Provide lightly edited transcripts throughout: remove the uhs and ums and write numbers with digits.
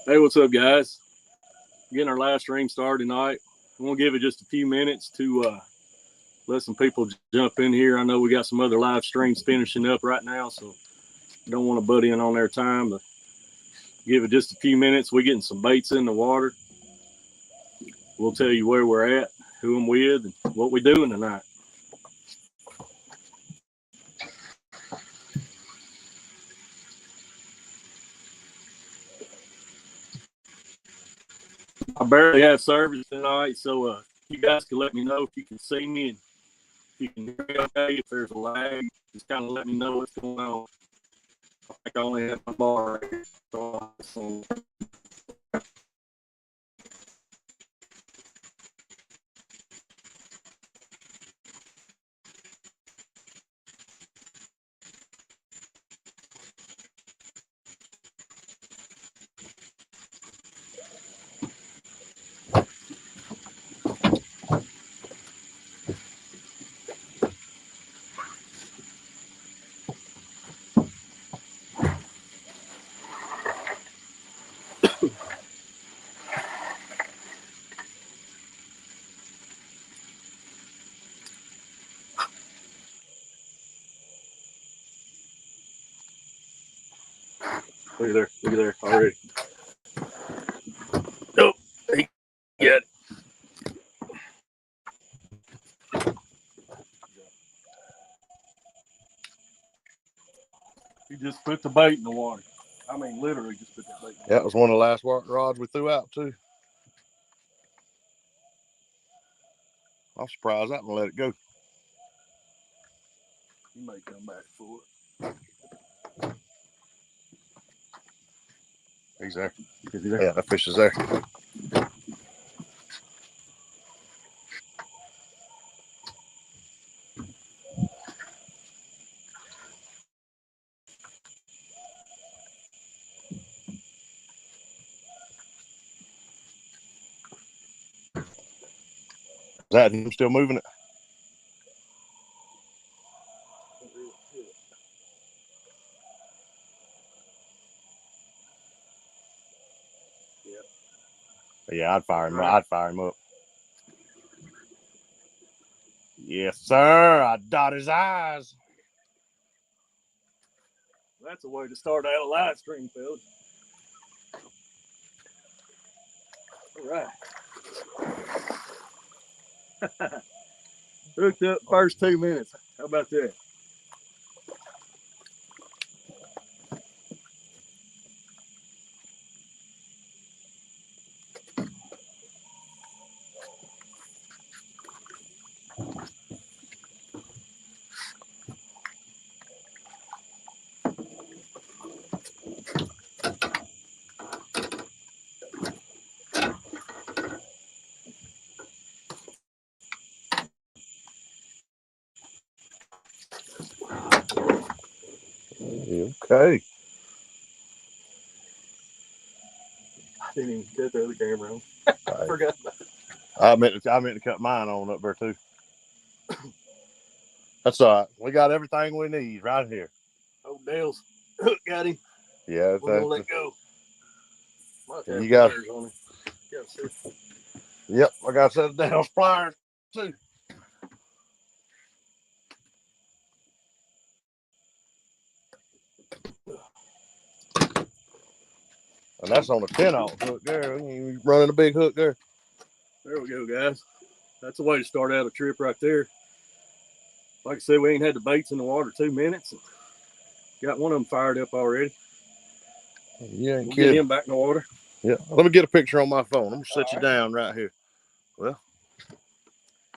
Hey, what's up, guys? Getting our live stream started tonight. I'm going to give it just a few minutes to let some people jump in here. I know we got some other live streams finishing up right now, so don't want to butt in on their time. But give it just a few minutes. We're getting some baits in the water. We'll tell you where we're at, who I'm with, and what we're doing tonight. I barely have service tonight, so you guys can let me know if you can see me and if you can hear me okay. If there's a lag, just kind of let me know what's going on. I think I only have my bar right here. So look at there already. Oh, he got it. He just put the bait in the water. I mean, literally just put that bait in the water. That was one of the last rods we threw out, too. I'm surprised I didn't let it go. He may come back for it. He's there. Is he there? Yeah, that fish is there. Is that him still moving it? Yeah, I'd fire him. I'd fire him up. Yes, sir. I'd dot his eyes. That's a way to start out a live stream, fellas. All right. Hooked up first 2 minutes. How about that? Okay. I didn't even cut the other camera on. I forgot about it. I meant to cut mine on up there too. That's all right. We got everything we need right here. Oh, Dale's hook got him. Yeah, We're gonna let go. You got on him. Yep, I got a set of Dale's pliers too. And that's on a 10-aught hook there. You running a big hook there. There we go, guys. That's the way to start out a trip right there. Like I said, we ain't had the baits in the water 2 minutes. Got one of them fired up already. Yeah, we'll get him back in the water. Yeah, let me get a picture on my phone. I'm gonna set you down right here. Well,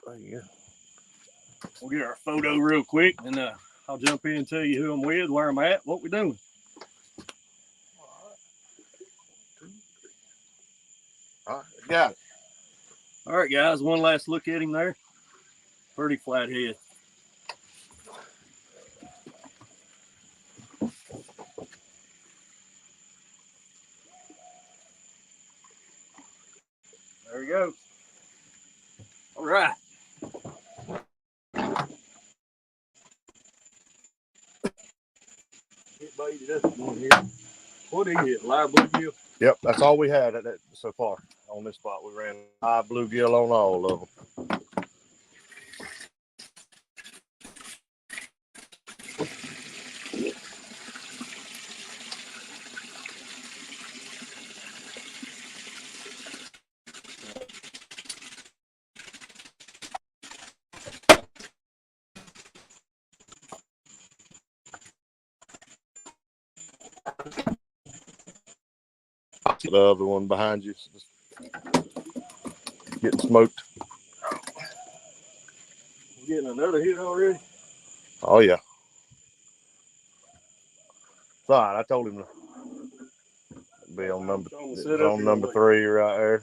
there you go. We'll get our photo real quick, and I'll jump in and tell you who I'm with, where I'm at, what we're doing. All right, got it. All right, guys, one last look at him there. Pretty flathead. There we go. All right. Get baited up again here. What did he hit? Live bluegill? Yep, that's all we had at it so far on this spot. We ran 5 bluegill on all of them. The other one behind you is getting smoked. We're getting another hit already. Oh yeah. It's all right. I told him to be on number. It's on number 3 right there.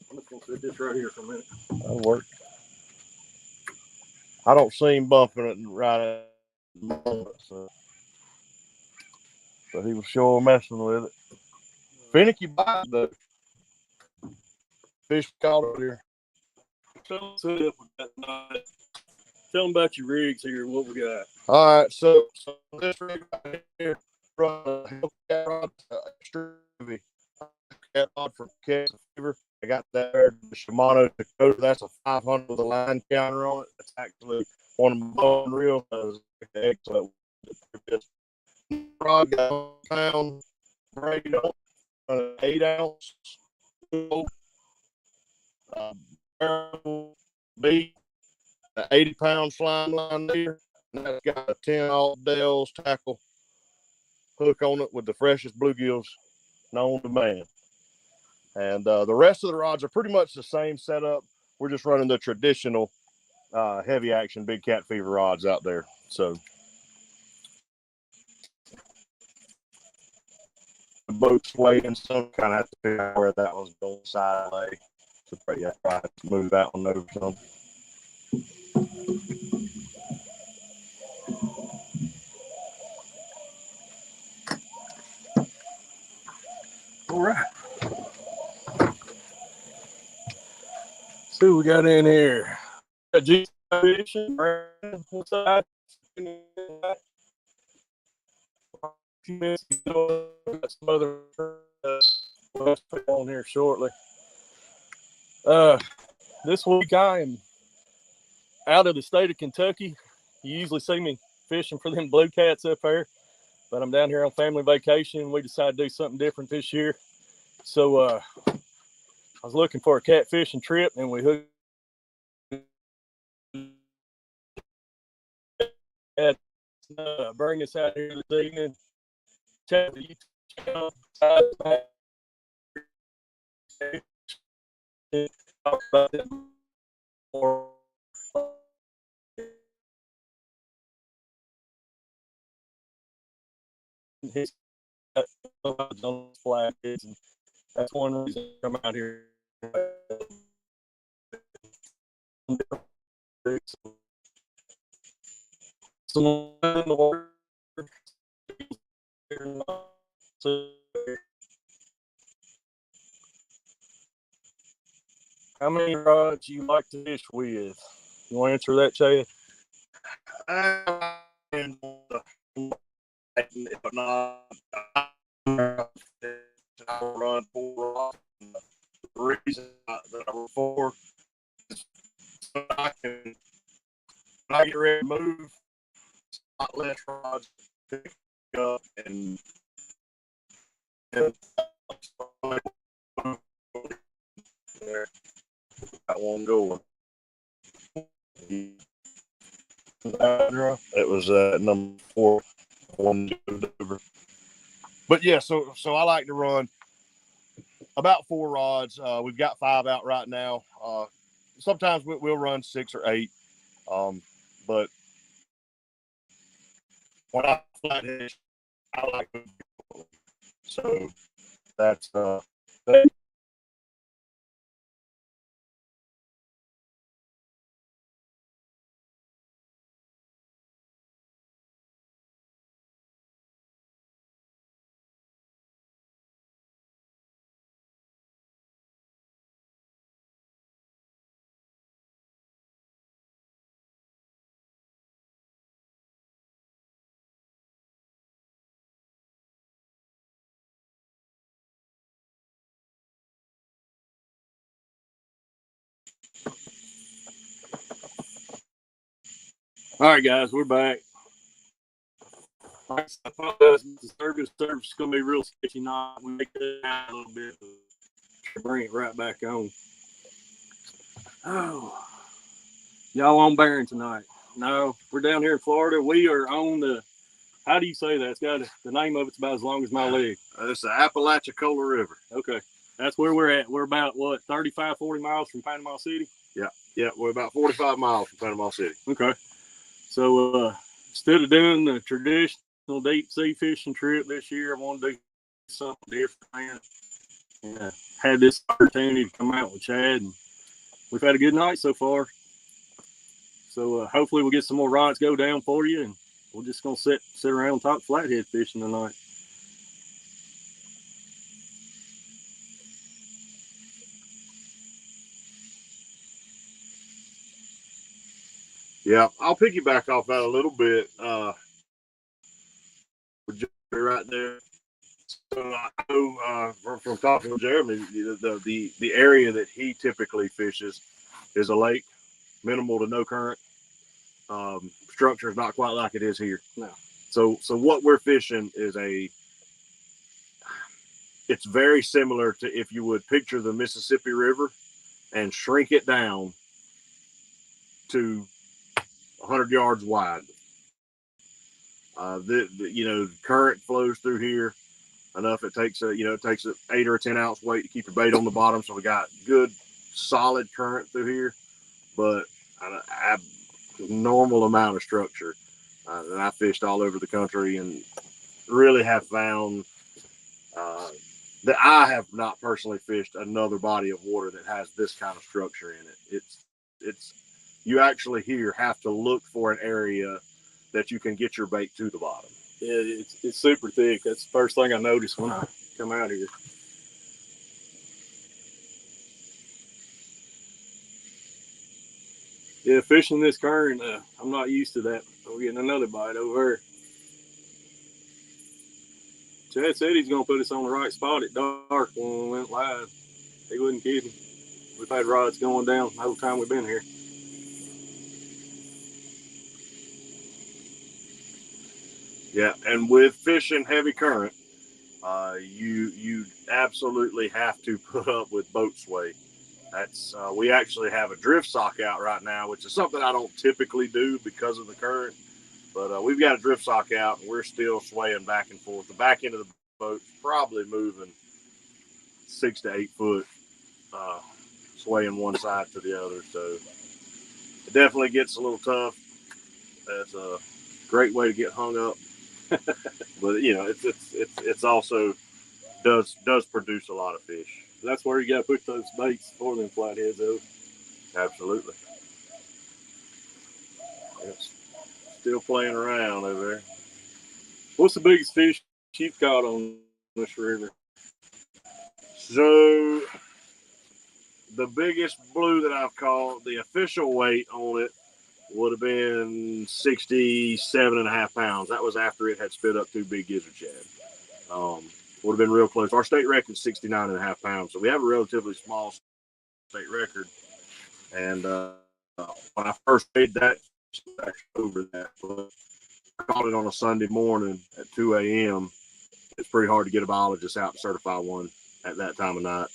I'm just gonna sit this right here for a minute. That'll work. I don't see him bumping it right at the moment, so he was sure messing with it. Finicky bite though. Fish caught earlier. Tell them about your rigs here. What we got? All right, so this rig right here, cat rod, extra heavy cat rod from Catfishing. I got that there, the Shimano Dakota. That's a 500 with a line counter on it. That's actually one of my bone reels. Excellent. Rod got a pound braid on, 8 ounce. Beat, an 80-pound slime line there. And that's got a 10-aught Dell's tackle hook on it with the freshest bluegills known to man. And the rest of the rods are pretty much the same setup. We're just running the traditional heavy action big cat fever rods out there. So the boat's weighing, some kind of have to figure out where that one's going sideways. So yeah, try to move that one over some. All right. See what we got in here. Catfishing. What's that? Got some other on here shortly. This week I am out of the state of Kentucky. You usually see me fishing for them blue cats up there, but I'm down here on family vacation. We decided to do something different this year. So I was looking for a catfishing trip, and we hooked bring us out here this evening. Talk about them more. His on Flatheads, and that's one reason I come out here. So how many rods you like to fish with? You want to answer that, Chad? If not, I'll run 4 rods. The reason that I run 4 is so I can, when I get ready to move, not less rods pick up and there. Got one going. It was number 4. One over. But yeah, so I like to run about 4 rods. We've got 5 out right now. Sometimes we'll run 6 or 8. But when I flathead, I like to. So that's All right, guys, we're back. Like I apologize, the service is going to be real sketchy tonight. We make that out a little bit, but bring it right back on. Oh, y'all on Barron tonight? No, we're down here in Florida. We are on the. How do you say that? It's got the name of it's about as long as my leg. It's the Apalachicola River. Okay, that's where we're at. We're about what 35, 40 miles from Panama City. Yeah, we're about 45 miles from Panama City. Okay, so instead of doing the traditional deep sea fishing trip this year, I want to do something different. And had this opportunity to come out with Chad, and we've had a good night so far. So hopefully we'll get some more rods go down for you, and we're just gonna sit around and talk flathead fishing tonight. Yeah, I'll piggyback off that a little bit. Right there. So I know from talking with Jeremy, the area that he typically fishes is a lake, minimal to no current. Structure is not quite like it is here. No. So what we're fishing is it's very similar to if you would picture the Mississippi River and shrink it down to 100 yards wide. Current flows through here enough. It takes an 8 or a 10 ounce weight to keep your bait on the bottom. So we got good solid current through here, but a normal amount of structure. And I fished all over the country and really have found that I have not personally fished another body of water that has this kind of structure in it. It's you actually here have to look for an area that you can get your bait to the bottom. Yeah, it's super thick. That's the first thing I noticed when I come out here. Yeah, fishing this current, I'm not used to that. We're getting another bite over here. Chad said he's going to put us on the right spot at dark when we went live. He wasn't kidding. We've had rods going down the whole time we've been here. Yeah, and with fishing heavy current, you absolutely have to put up with boat sway. That's we actually have a drift sock out right now, which is something I don't typically do because of the current. But we've got a drift sock out, and we're still swaying back and forth. The back end of the boat's probably moving 6 to 8 foot, swaying one side to the other. So it definitely gets a little tough. That's a great way to get hung up. But it's also does produce a lot of fish. That's where you got to put those baits for them flatheads, though. Absolutely. It's still playing around over there. What's the biggest fish you've caught on this river? So the biggest blue that I've caught, the official weight on it would have been 67.5 pounds. That was after it had spit up 2 big gizzard shad. Would have been real close. Our state record is 69.5 pounds. So we have a relatively small state record. And when I first made that, over that, but I caught it on a Sunday morning at 2 a.m. It's pretty hard to get a biologist out to certify one at that time of night.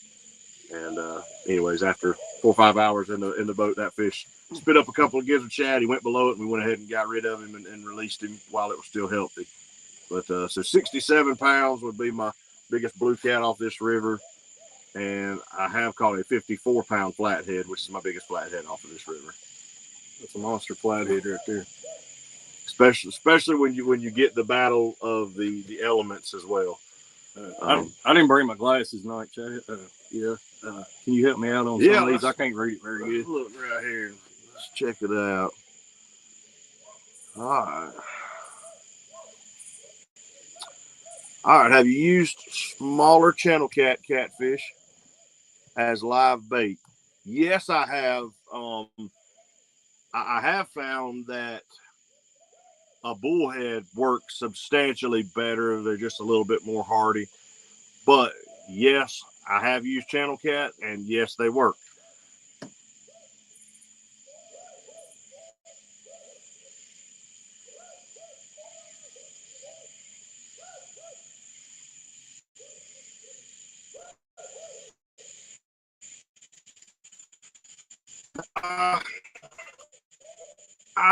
And anyways, after 4 or 5 hours in the boat, that fish spit up a couple of gizzard shad. He went below it, and we went ahead and got rid of him and released him while it was still healthy. But so 67 pounds would be my biggest blue cat off this river. And I have caught a 54-pound flathead, which is my biggest flathead off of this river. That's a monster flathead right there. Especially when you get the battle of the elements as well. I didn't bring my glasses tonight, Chad. Can you help me out on some of these? I can't read it very good. Look right here. Let's check it out. All right. Have you used smaller channel catfish as live bait? Yes, I have. I have found that a bullhead works substantially better. They're just a little bit more hardy. But yes, I have used channel cat, and yes, they work. I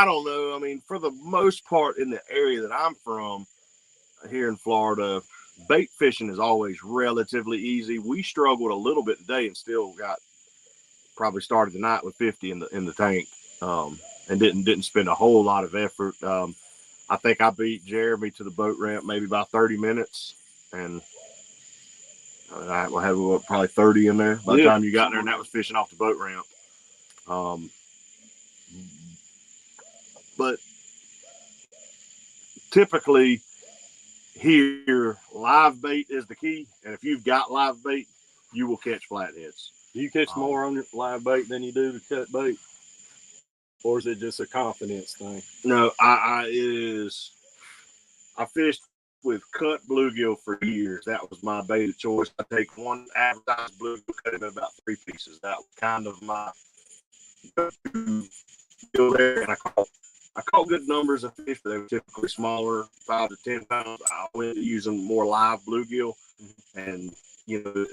don't know. I mean, for the most part, in the area that I'm from here in Florida, bait fishing is always relatively easy. We struggled a little bit today and still got probably started the night with 50 in the tank, and didn't spend a whole lot of effort. I think I beat Jeremy to the boat ramp maybe about 30 minutes, and I had probably 30 in there by the time you got there, and that was fishing off the boat ramp. But typically here, live bait is the key, and if you've got live bait, you will catch flatheads. Do you catch more on your live bait than you do to cut bait, or is it just a confidence thing? No, it is. I fished with cut bluegill for years. That was my bait of choice. I take one advertised bluegill, cut it in about 3 pieces. That was kind of my go there, and I caught good numbers of fish, but they were typically smaller, 5 to 10 pounds. I went to using more live bluegill, and the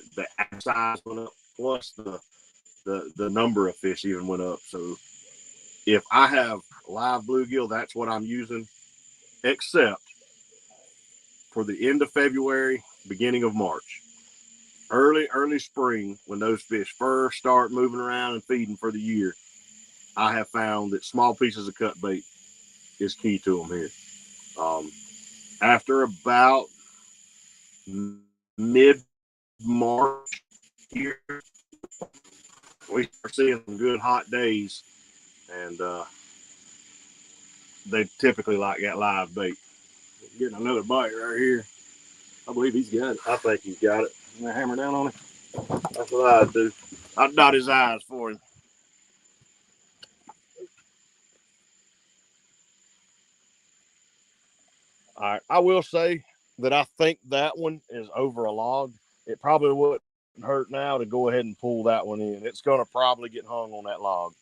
size went up, plus the number of fish even went up. So if I have live bluegill, that's what I'm using, except for the end of February, beginning of March, early spring, when those fish first start moving around and feeding for the year. I have found that small pieces of cut bait is key to them here. After about mid-March here, we start seeing some good hot days, and they typically like that live bait. Getting another bite right here. I believe he's got it. I think he's got it. I'm gonna hammer down on it. That's what I'd do. I'd dot his eyes for him. All right. I will say that I think that one is over a log. It probably wouldn't hurt now to go ahead and pull that one in. It's going to probably get hung on that log.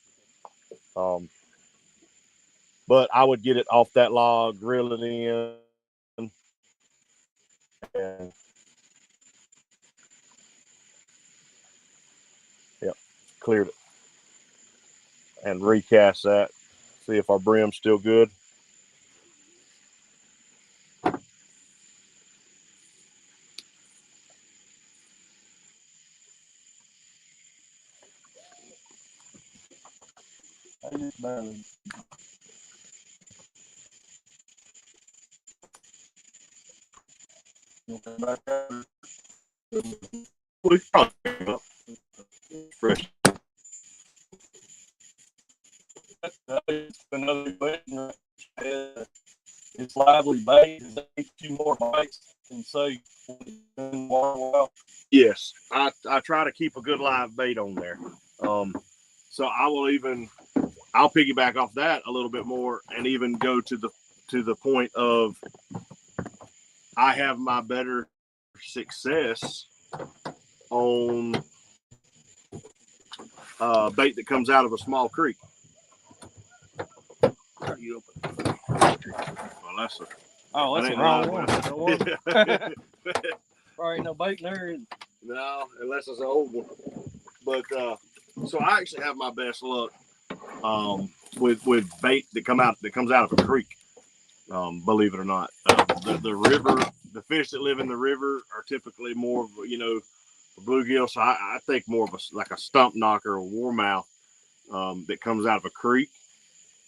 But I would get it off that log, reel it in, and cleared it. And recast that. See if our brim's still good. Fresh. Another question. It's lively bait. Does that get you more bites than say in water? Yes, I try to keep a good live bait on there. So I'll piggyback off that a little bit more, and even go to the point of I have my better success on bait that comes out of a small creek. How do you open? Well, that's the wrong one. Probably ain't no bait in there. No, unless it's an old one. But so I actually have my best luck with bait that comes out of a creek. Believe it or not, the river, the fish that live in the river are typically more of bluegill. So I think more of a stump knocker or warmouth that comes out of a creek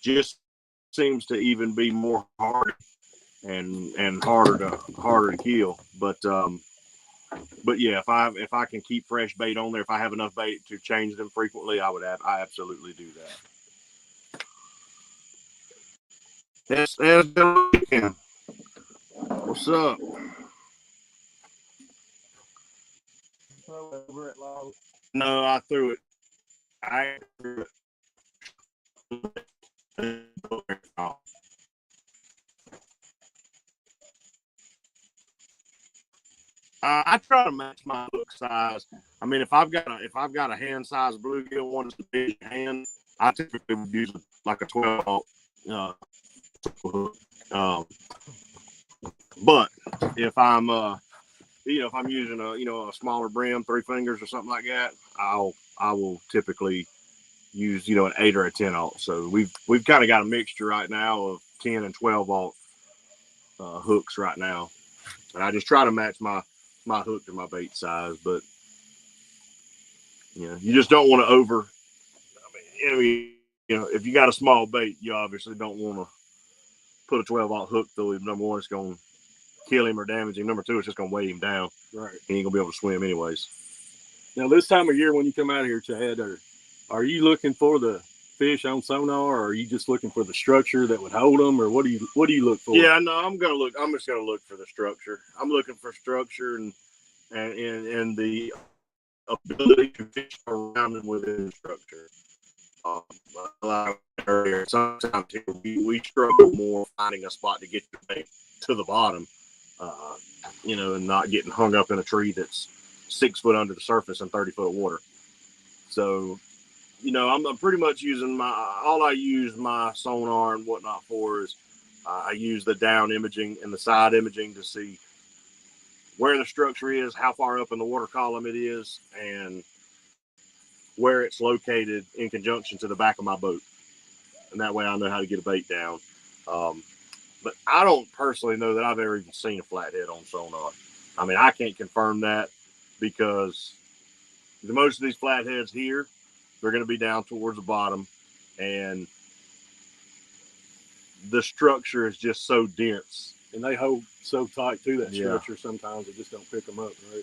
just seems to even be more hard and harder to kill. But yeah, if I can keep fresh bait on there, if I have enough bait to change them frequently, I absolutely do that. Yes, what's up? No, I threw it. I threw it. I try to match my hook size. I mean, if I've got a hand size bluegill one that's a big hand, I typically would use like a 12 hook. But if I'm if I'm using a smaller brim, 3 fingers or something like that, I will typically use, an 8 or a 10-aught. So we've kind of got a mixture right now of 10 and 12-aught hooks right now. And I just try to match my hook to my bait size, but you just don't want to if you got a small bait, you obviously don't want to put a 12-aught hook through him. Number one, it's going to kill him or damage him. Number two, it's just going to weigh him down. Right. He ain't going to be able to swim anyways. Now, this time of year when you come out here, Chad, are you looking for the fish on sonar, or are you just looking for the structure that would hold them, or what do you look for? Yeah, no, I'm just gonna look for the structure. I'm looking for structure and the ability to fish around and within the structure. Like earlier, sometimes we struggle more finding a spot to get your bait to the bottom, and not getting hung up in a tree that's 6 foot under the surface and 30 foot of water. So, I'm pretty much using all I use my sonar and whatnot for is I use the down imaging and the side imaging to see where the structure is, how far up in the water column it is, and where it's located in conjunction to the back of my boat. And that way I know how to get a bait down. But I don't personally know that I've ever even seen a flathead on sonar. I mean, I can't confirm that because most of these flatheads here, they're going to be down towards the bottom, and the structure is just so dense. And they hold so tight to that structure, sometimes it just don't pick them up, right?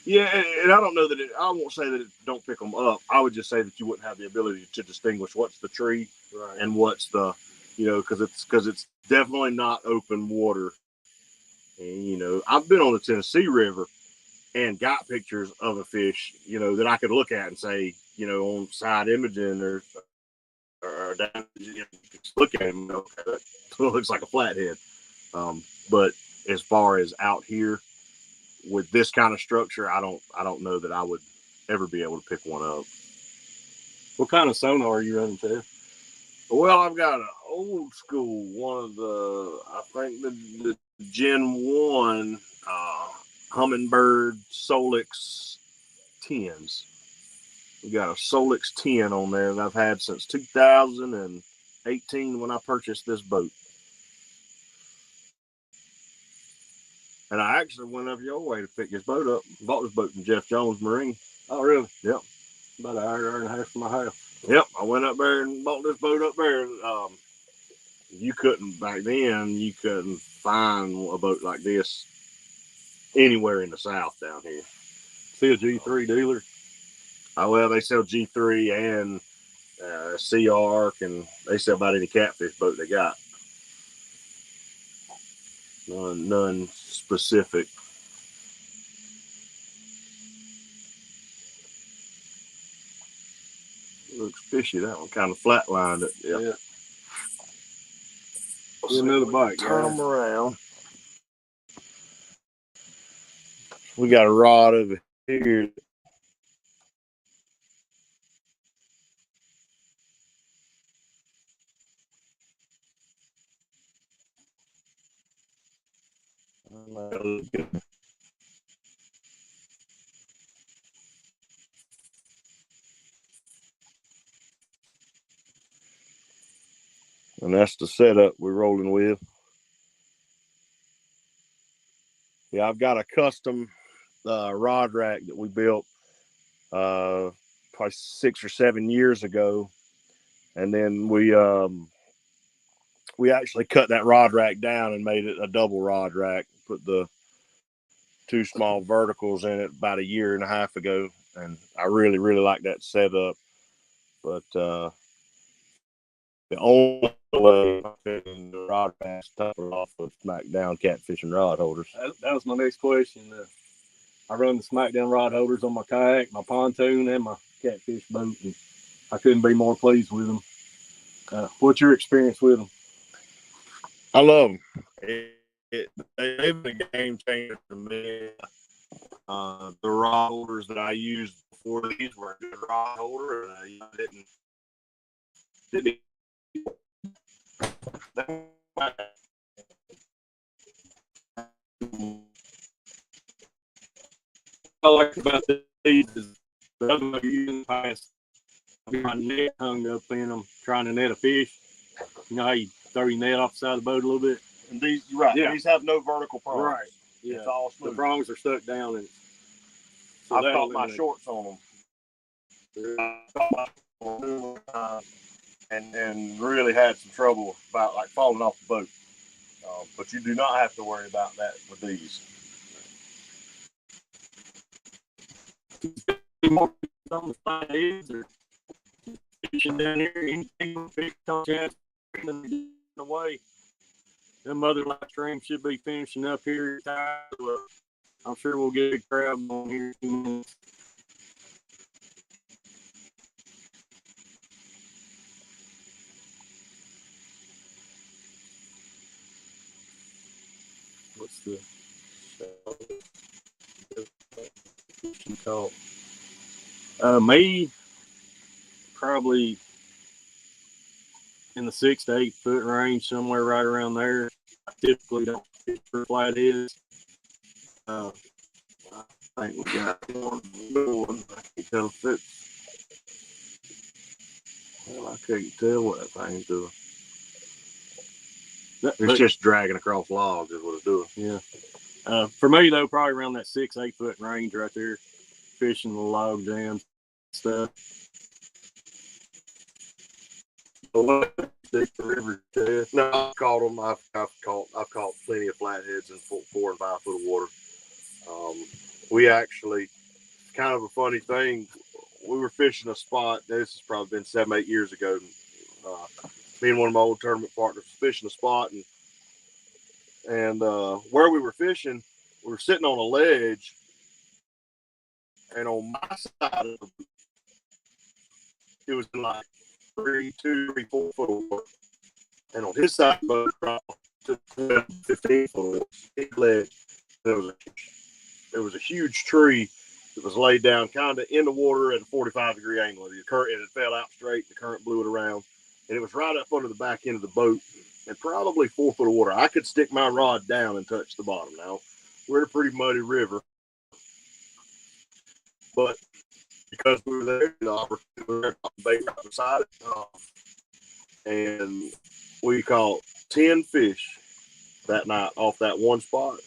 Yeah, and I don't know that I won't say that it don't pick them up. I would just say that you wouldn't have the ability to distinguish what's the tree and what's the, because it's definitely not open water. And, I've been on the Tennessee River and got pictures of a fish, that I could look at and say, on side imaging or down, just look at him, that looks like a flathead. But as far as out here with this kind of structure, I don't know that I would ever be able to pick one up. What kind of sonar are you running, Ted? Well, I've got an old school one of I think the Gen 1 Humminbird Solix 10s. We got a Solix 10 on there that I've had since 2018 when I purchased this boat. And I actually went up your way to pick this boat up. Bought this boat from Jeff Jones Marine. Oh, really? Yep. About an hour and a half from my house. Yep. I went up there and bought this boat up there. Back then, you couldn't find a boat like this anywhere in the South down here. See a G3 dealer? Well, they sell G3 and Sea Arc, and they sell about any catfish boat they got. None specific. Looks fishy. That one kind of flatlined it. Yep. Yeah. Get another bite. Turn them around. We got a rod over here. And that's the setup we're rolling with. Yeah, I've got a custom rod rack that we built probably 6 or 7 years ago, and then we actually cut that rod rack down and made it a double rod rack. Put the 2 small verticals in it about a year and a half ago, and I really, really like that setup. But the only way in the rod rack top off of Smackdown catfishing rod holders. That was my next question. I run the Smackdown rod holders on my kayak, my pontoon, and my catfish boat, and I couldn't be more pleased with them. What's your experience with them? I love them. They've been a game changer for me. The rod holders that I used before these were a good rod holder, and I didn't I like about these is the other one you in the past. my net hung up in them trying to net a fish. You know how you throw your net off the side of the boat a little bit? And these, right? Yeah. These have no vertical prongs. Right. Yeah. It's all smooth. The prongs are stuck down, and so I've caught my shorts on them. And really had some trouble about like falling off the boat. But you do not have to worry about that with these. More on the Flatheads or fishing down here, anything fish on chance away. Them other live streams should be finishing up here. I'm sure we'll get a crowd on here in a few minutes. What's the fishing called? Me, probably in the 6 to 8 foot range, somewhere right around there. I typically don't fish for flatheads. I think we got one. I can't tell if it's. Well, I couldn't tell what that thing's doing. It's just dragging across logs is what it's doing. Yeah. For me though, probably around that 6, 8 foot range right there, fishing the log jams stuff. River test. No, I've caught them. I've caught plenty of flatheads in 4 and 5 foot of water. We actually, kind of a funny thing, we were fishing a spot. This has probably been 7, 8 years ago. Me and one of my old tournament partners fishing a spot, and where we were fishing, we were sitting on a ledge, and on my side of the boat, it was like 3, 2, 3, 4 foot of water, and on his side of the boat, to 12, 15 foot of water. It led. There was a huge tree that was laid down kind of in the water at a 45-degree angle. The current, and it fell out straight. The current blew it around, and it was right up under the back end of the boat, and probably 4 foot of water. I could stick my rod down and touch the bottom. Now, we're in a pretty muddy river, but because we were there, the opportunity was bait right beside it, and we caught 10 fish that night off that one spot.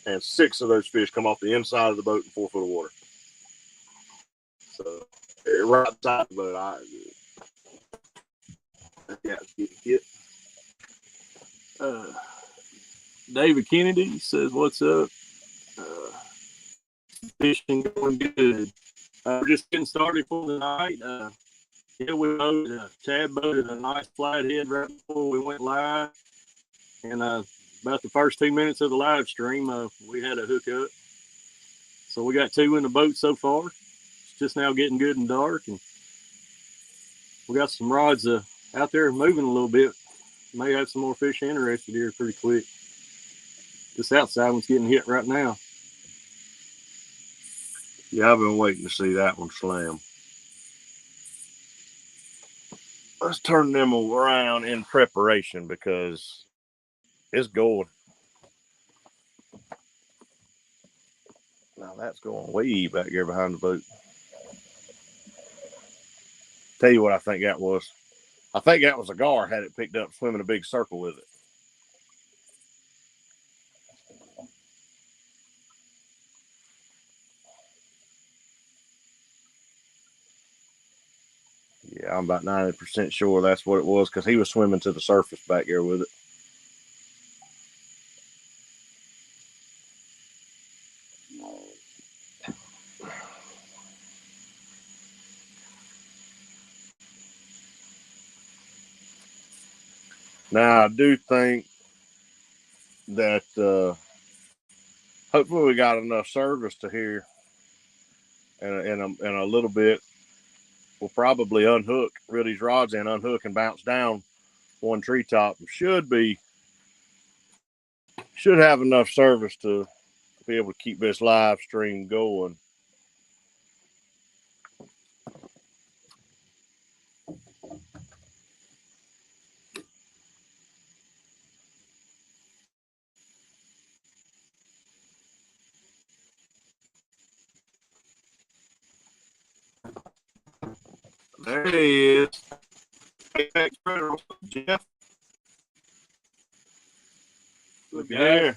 And 6 of those fish come off the inside of the boat in 4 foot of water. So, right beside the boat, I got to get hit. David Kennedy says, "What's up? Fishing going good. We're just getting started for the night. Yeah, we boated, Chad boated a nice flathead right before we went live. And about the first 2 minutes of the live stream, we had a hookup. So we got 2 in the boat so far. It's just now getting good and dark, and we got some rods out there moving a little bit. May have some more fish interested here pretty quick. This outside one's getting hit right now. Yeah, I've been waiting to see that one slam. Let's turn them around in preparation because it's going. Now that's going way back here behind the boat. Tell you what I think that was. I think that was a gar had it picked up swimming a big circle with it. Yeah, I'm about 90% sure that's what it was because he was swimming to the surface back there with it. Now, I do think that hopefully we got enough service to here in a little bit. We'll probably unhook, reel these rods in, unhook, and bounce down one treetop. Should have enough service to be able to keep this live stream going. There he is. Apex Predator, Jeff. Look here.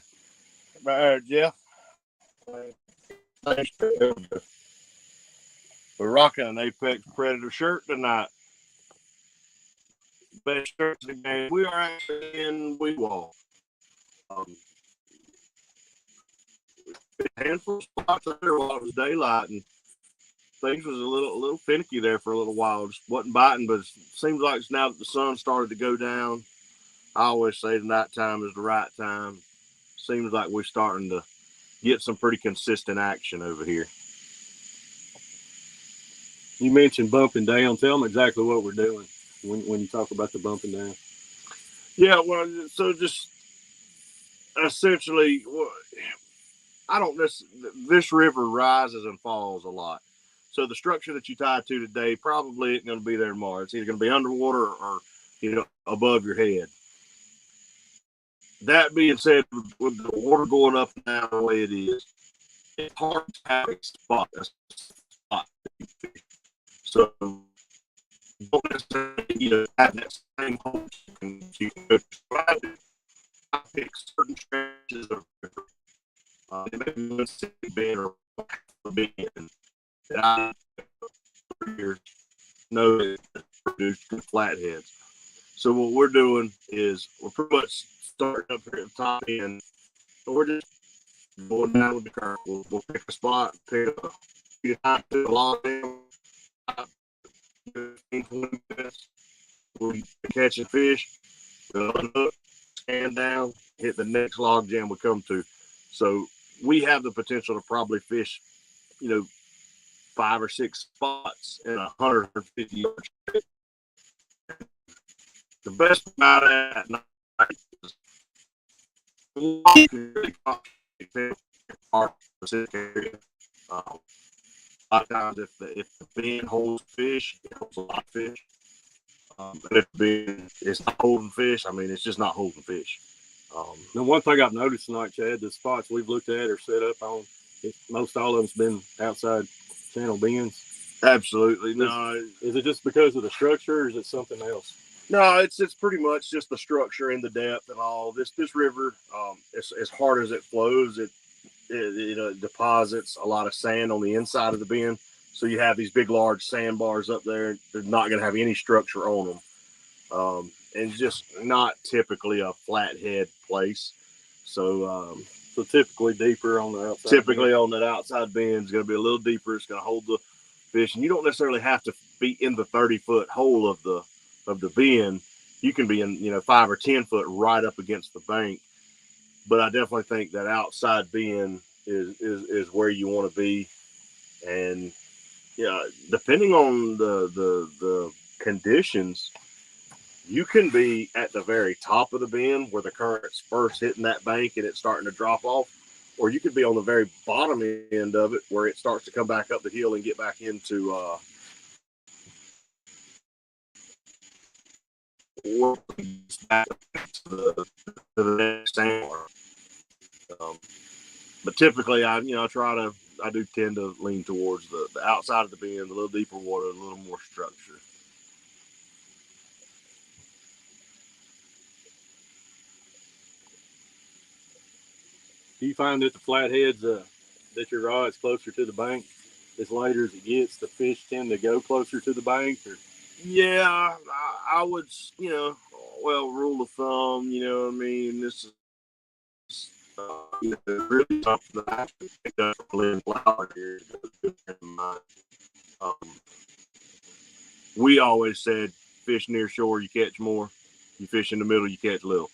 Right there, Jeff. Thanks. We're rocking an Apex Predator shirt tonight. Best shirts in the game. We are actually in Weewall. A handful of spots out there while it was daylight, and things was a little finicky there for a little while. Just wasn't biting, but it seems like it's now that the sun started to go down. I always say the night time is the right time. Seems like we're starting to get some pretty consistent action over here. You mentioned bumping down. Tell them exactly what we're doing when you talk about the bumping down. Yeah, well, so just essentially, I don't this river rises and falls a lot. So the structure that you tie to today probably isn't going to be there tomorrow. It's either going to be underwater or above your head. That being said, with the water going up and down the way it is, it's hard to have a spot. So you don't necessarily have that same hole. You can describe it. I pick certain stretches of maybe one city bend or a bend that I know that produced flatheads. So what we're doing is we're pretty much starting up here at the top end. So we're just going down with the current. We'll pick a spot, pick up a log down, 15, 20 minutes. We'll be catching fish, we'll unhook, stand down, hit the next log jam we come to. So we have the potential to probably fish, 5 or 6 spots in 150 yards. The best about it at night is you can really concentrate our specific area. A lot of times, if the bin holds fish, it holds a lot of fish. But if the bin is not holding fish, I mean, it's just not holding fish. Now, one thing I've noticed tonight, Chad, the spots we've looked at are set up on. Most all of them's been outside channel bins. Absolutely. No. Is it just because of the structure, or is it something else? No, it's pretty much just the structure and the depth and all. This river, as hard as it flows, it deposits a lot of sand on the inside of the bend. So you have these big, large sandbars up there. They're not going to have any structure on them. And it's just not typically a flathead place. So typically deeper on the outside. Typically on that outside bend is going to be a little deeper. It's going to hold the fish, and you don't necessarily have to be in the 30-foot hole of the bend. You can be in 5 or 10 foot right up against the bank. But I definitely think that outside bend is where you want to be, and depending on the conditions, you can be at the very top of the bend where the current's first hitting that bank and it's starting to drop off, or you could be on the very bottom end of it where it starts to come back up the hill and get back into the next sandbar. But typically, I do tend to lean towards the outside of the bend, a little deeper water, a little more structure. Do you find that the flatheads, that your rod's closer to the bank, as later as it gets, the fish tend to go closer to the bank? Or? Yeah, I would, rule of thumb, what I mean? This is really something that I picked up from Lynn Flower here. We always said, fish near shore, you catch more. You fish in the middle, you catch little.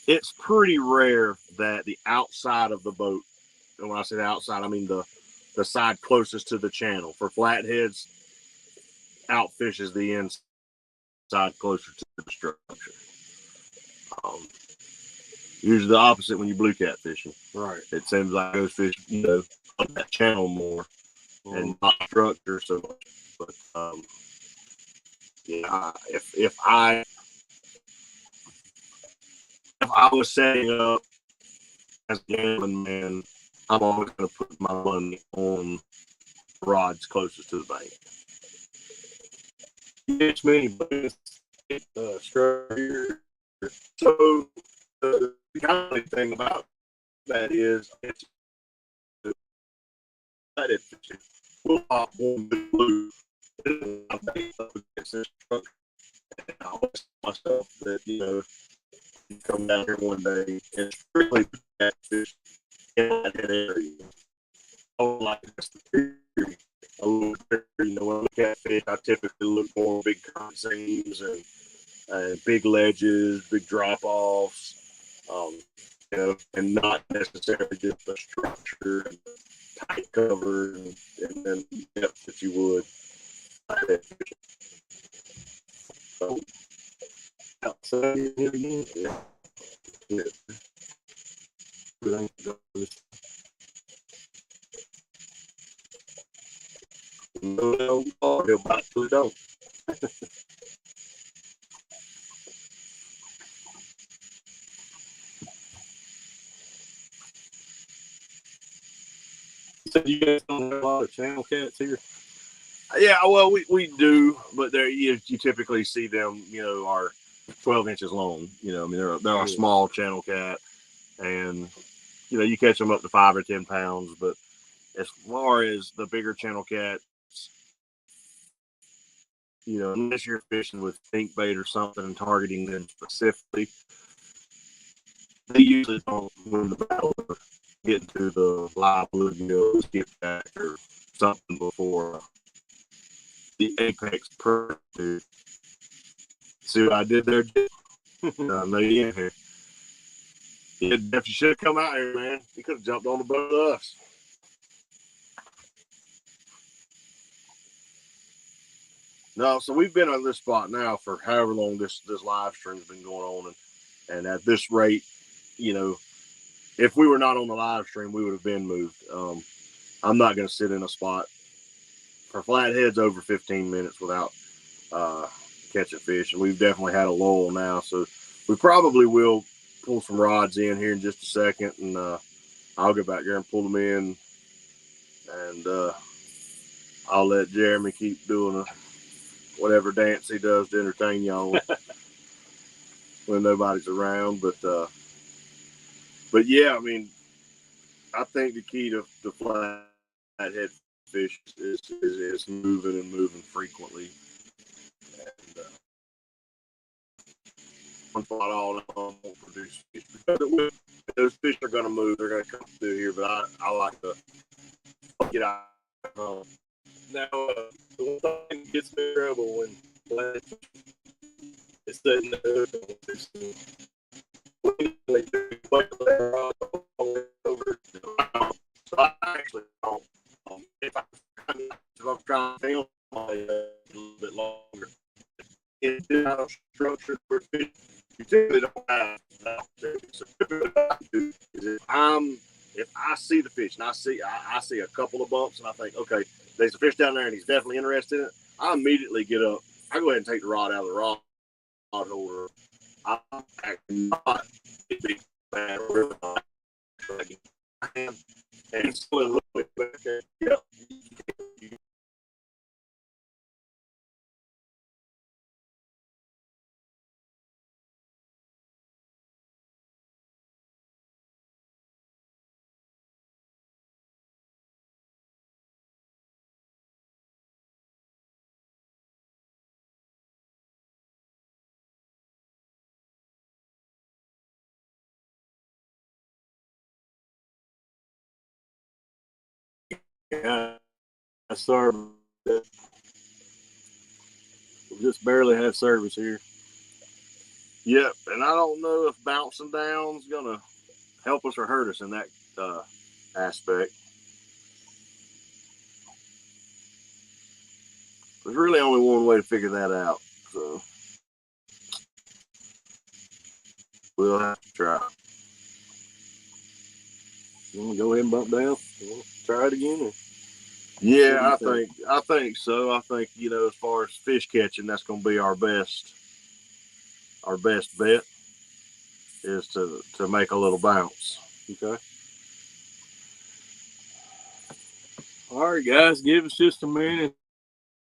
It's pretty rare that the outside of the boat, and when I say the outside, I mean the side closest to the channel. For flatheads, outfishes the inside closer to the structure. Usually the opposite when you blue cat fishing. Right. It seems like those fish, on that channel more and not structure so much. But if I was setting up as a gambling man, I'm always going to put my money on rods closest to the bank. Catch many buckets, here. So the kind of thing about that is it's Flathead fishing. We'll pop one big blue. I think up against this truck. And I always tell myself that, you know, you come down here one day and it's really catfish in that area. Oh, like that's the theory. A little bit, you know, when I look at fish, I typically look more big current seams and big ledges, big drop offs, you know, and not necessarily just the structure and tight cover and depth that you would. So, outside here again. yeah. No, he'll bite till he don't. You said you guys don't have a lot of channel cats here. Yeah, well, we do, but there you typically see them, you know, are 12 inches long. You know, I mean, they're a small channel cat, and you know, you catch them up to 5 or 10 pounds. But as far as the bigger channel cats, you know, unless you're fishing with pink bait or something and targeting them specifically, they usually don't win the battle or get into the live bluegill, skipjack, or something before the apex predator. See what I did there? I know you in here. Yeah, Jeff, you should have come out here, man. You could have jumped on the boat with us. No, so we've been on this spot now for however long this live stream's been going on, and at this rate, you know, if we were not on the live stream, we would have been moved. I'm not going to sit in a spot for flatheads over 15 minutes without catching fish, and we've definitely had a lull now, so we probably will pull some rods in here in just a second, and I'll go back there and pull them in, and I'll let Jeremy keep doing whatever dance he does to entertain y'all when nobody's around. But yeah, I mean, I think the key to flathead fish is moving and moving frequently. And one spot all won't produce fish because those fish are going to move. They're going to come through here, but I like to get out. Now, the one thing that gets me in trouble when flathead is setting the hook on this thing. So I actually don't. If I'm trying to film a little bit longer, it's not a structure for fish. You typically don't have that. So typically what I do is if I see the fish and I see a couple of bumps and I think, okay, there's a fish down there and he's definitely interested in it, I immediately get up. I go ahead and take the rod out of the rod holder. I'm actually not a big fan of and still a little bit back there. Yep. Yeah, sorry. We just barely have service here. Yep, and I don't know if bouncing down is gonna help us or hurt us in that aspect. There's really only one way to figure that out, so we'll have to try. You want to go ahead and bump down? Try it again? Or? Yeah, I think so. I think, you know, as far as fish catching, that's going to be our best bet is to make a little bounce. Okay. All right, guys, give us just a minute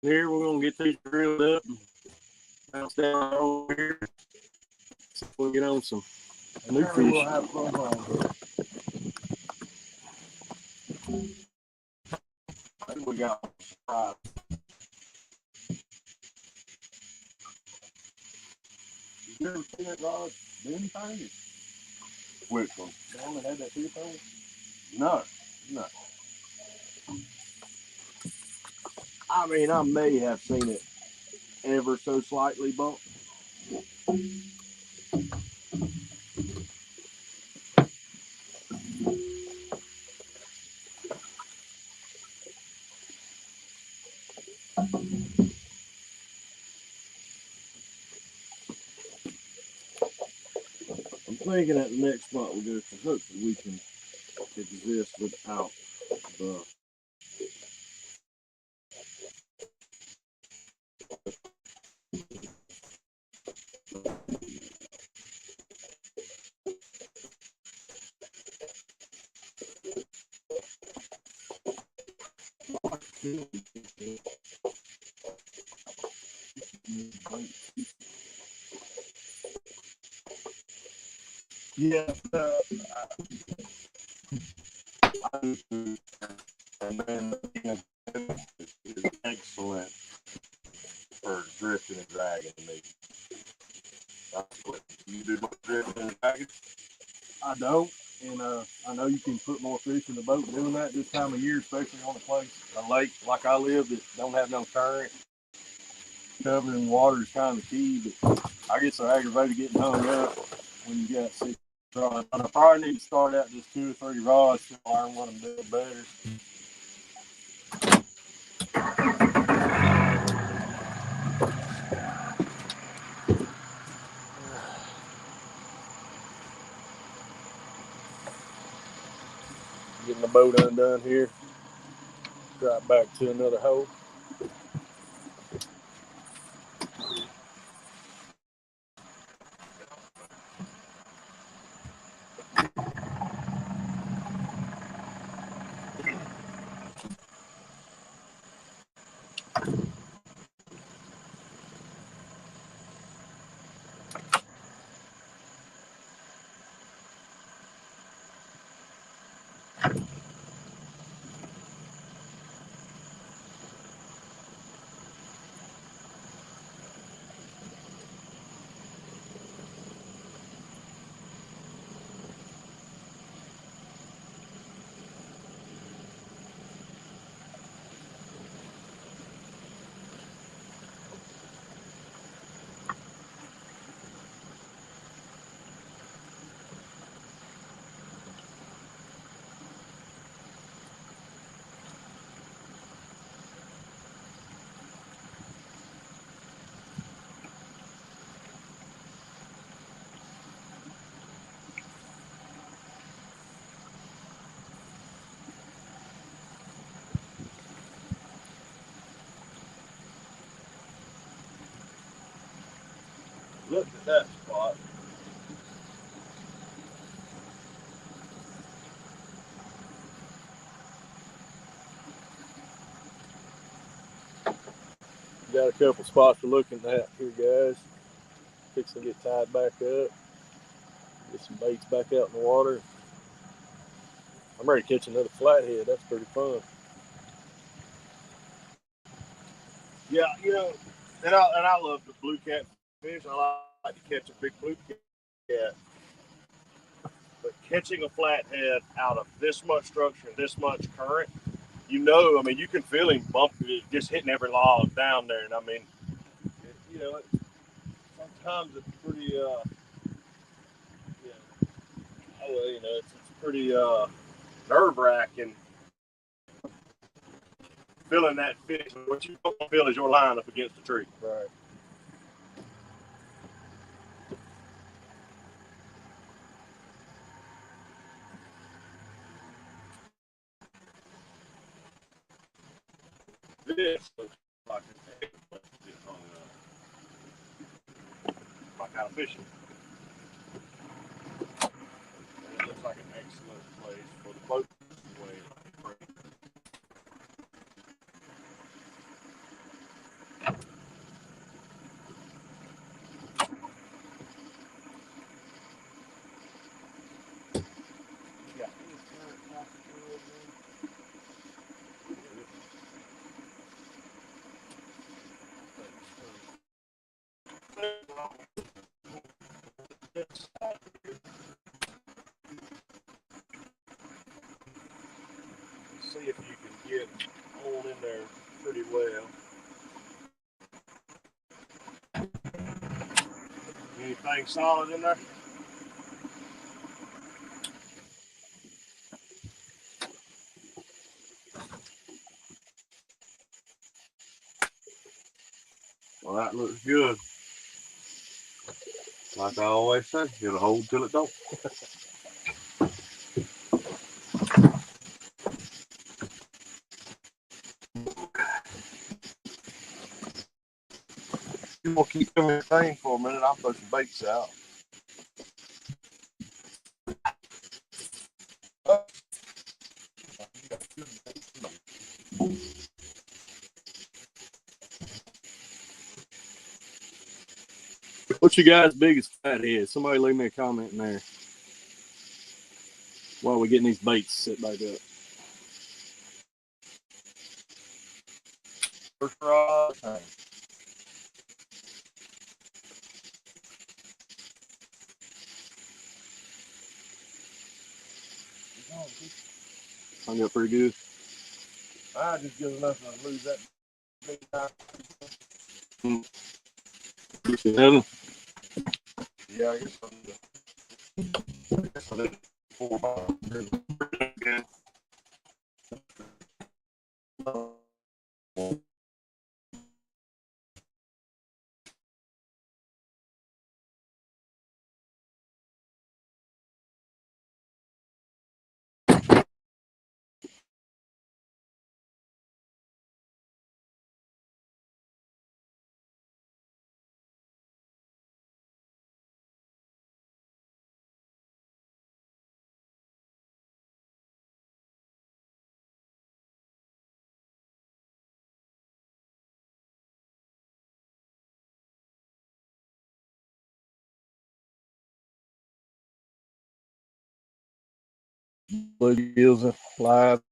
here. We're gonna get these drilled up and bounce down over here. So we'll get on some new fish. We'll have fun on here. I think we got you ever seen that rod? Anything? Which one? The one that had that tooth on it? No. I mean, I may have seen it ever so slightly bumped. I'm thinking at the next spot we go to, hopefully we can exist without the. Yeah, and then is excellent for drifting and dragging me. You do much drifting and dragging? I don't, and I know you can put more fish in the boat doing that this time of year, especially on a lake like I live that don't have no current. Covering water is kind of key, but I get so aggravated getting hung up when you got 6 rods. I probably need to start out just 2 or 3 rods to learn what I'm doing better. Getting the boat undone here. Drop back to another hole. Look at that spot. Got a couple spots we're looking at here, guys. Fixing to get tied back up. Get some baits back out in the water. I'm ready to catch another flathead. That's pretty fun. Yeah, you know, and I love the blue catfish. I like to catch a big blue cat. But catching a flathead out of this much structure and this much current, you know, I mean, you can feel him bumping, just hitting every log down there. And I mean, you know, sometimes it's pretty, it's pretty nerve wracking feeling that fish. What you don't feel is your line up against the tree. Right. This looks like my kind of fishing. And it looks like an excellent place for the boat. if you can get on in there pretty well. Anything solid in there? Well, that looks good. Like I always say, it'll hold till it don't. You want to keep them in the thing for a minute? I'll throw some baits out. What's your guys' biggest flathead? Somebody leave me a comment in there while we're getting these baits set back up. First rod. Hung up pretty good. I just good enough to lose that big time. Another? Yeah, I guess I did 4 miles. Bluegills live.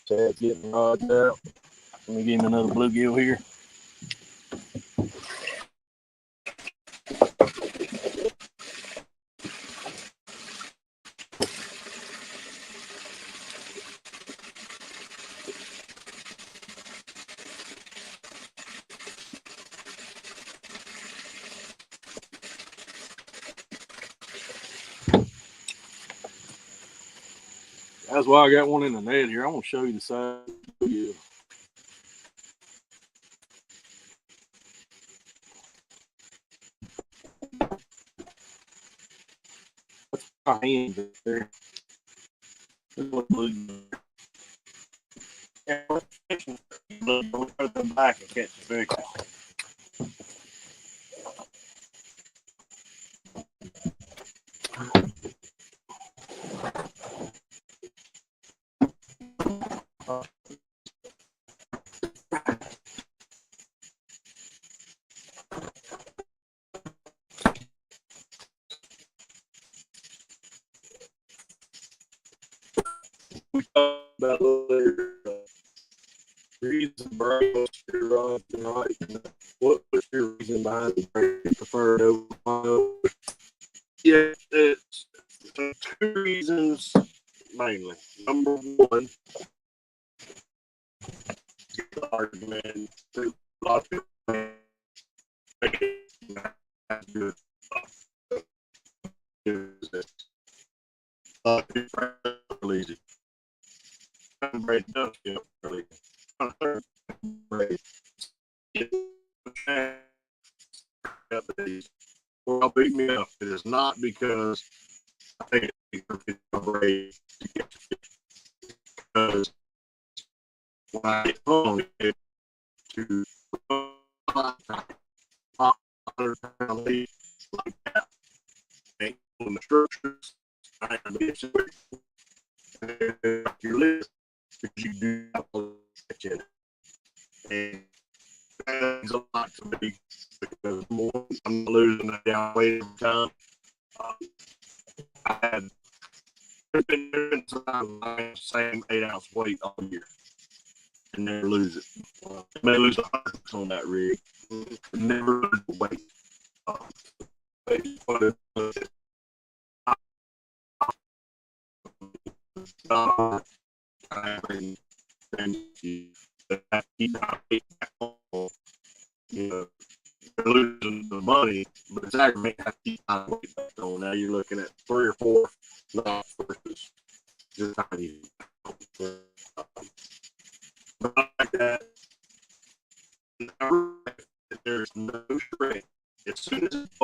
Chad's getting rods out. Let me give him another bluegill here. That's why I got one in the net here. I want to show you the size. Yeah. That's my hand there. This one blue. Yeah, we'll go to the back and catch the big one. We talked about earlier, reason bro right. What was your reason behind the brand preferred over? Yeah, it's two reasons mainly. Number one, the argument that a lot of people make good is that a lot of people are lazy. Break does feel really break. Well, beat me up. It is not because I think it's great because when I get home it to 100-pound lead like that, and on the structures, I am your list because you do not catch it. And that means a lot to me because more, I'm not losing that down weight every time. I had been doing the same 8-ounce weight all year and never lose it. May lose 100 on that rig, never lose the weight. You know, losing the money, but it's aggravating to keep my weight back on. Now you're looking at 3 or 4 knots versus just tiny. But like that, there's no shred. As soon as it's